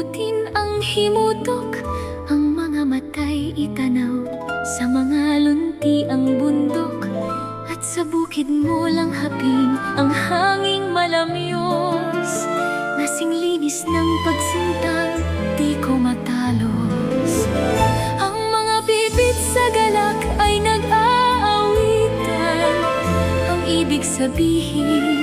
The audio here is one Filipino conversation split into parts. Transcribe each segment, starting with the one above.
bitin ang himutok, ang mga matay itanaw. Sa mga lunti ang bundok, at sa bukid mo lang haping ang hanging malamyos. Nasing linis ng pagsintang, di ko matalos. Ang mga bibit sa galak ay nag-aawitan. Ang ibig sabihin,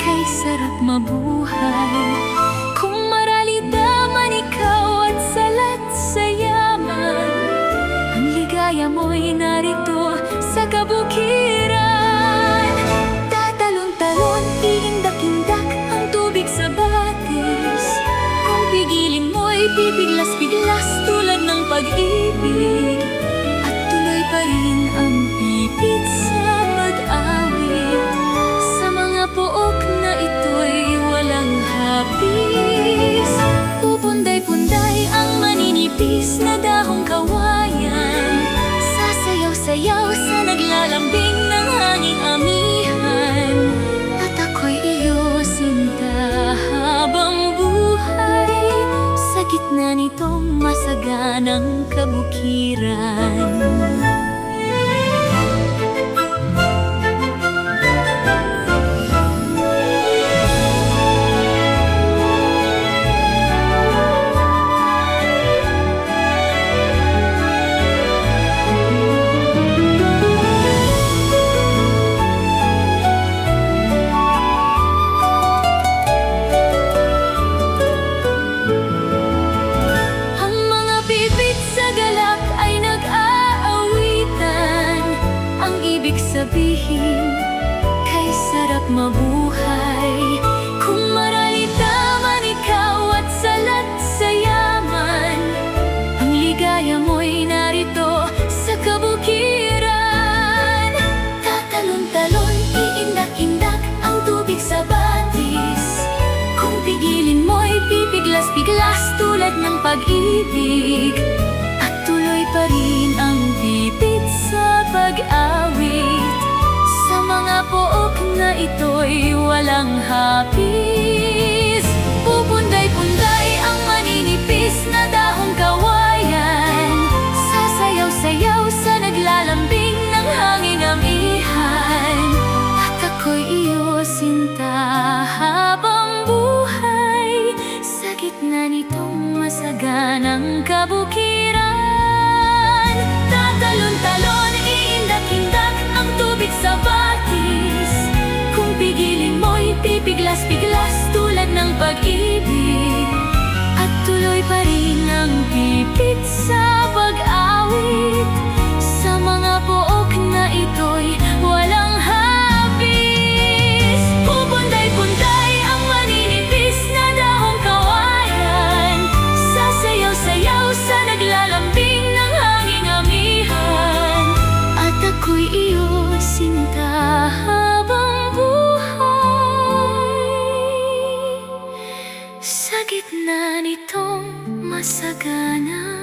kay sarap mabuhay. Kung maralita man ikaw at salat sa yaman, ang ligaya mo'y narito sa kabukiran. Tatalon-talon, iindak-indak ang tubig sa batis. Kung pigilin mo'y pipiglas-piglas tulad ng pag-ibig. At tuloy pa rin ang bibit sa pag-awit. Sa mga pook na ito'y walang hapis. Pupunday-punday ang maninipis na dahong kawayan. Sasayaw-sayaw sa naglalambing ng hanging amihan. At ako'y iyo, sinta, habang buhay sa gitna nitong masaganang kabukiran. Sabihin, kay sarap mabuhay. Kung maralita man ikaw at salat sa yaman, ang ligaya mo'y narito sa kabukiran. Tatalon-talon, iindak-indak ang tubig sa batis. Kung pigilin mo'y pipiglas-piglas tulad ng pag-ibig. At tuloy pa rin ang bibit sa pag-awit. Sa mga pook na ito'y walang hapis. Pupunday-punday ang maninipis na dahong kawayan. Sasayaw-sayaw sa naglalambing ng hanging amihan. At ako'y iyo, sinta, habang buhay sa gitna nitong masaganang kabukiran. Tatalon-talon, iindak-indak ang tubig sa batis. Kung pigilin mo'y pipiglas-piglas tulad ng pag-ibig. At tuloy pa rin ang bibit sa pag-awit. Sa mga pook na ito'y walang hapis. Pupunday-punday ang maninipis na dahong kawayan. Sasayaw-sayaw sa naglalambing ng hanging amihan. At ako'y iyo, sinta, habang buhay sa gitna nitong masagana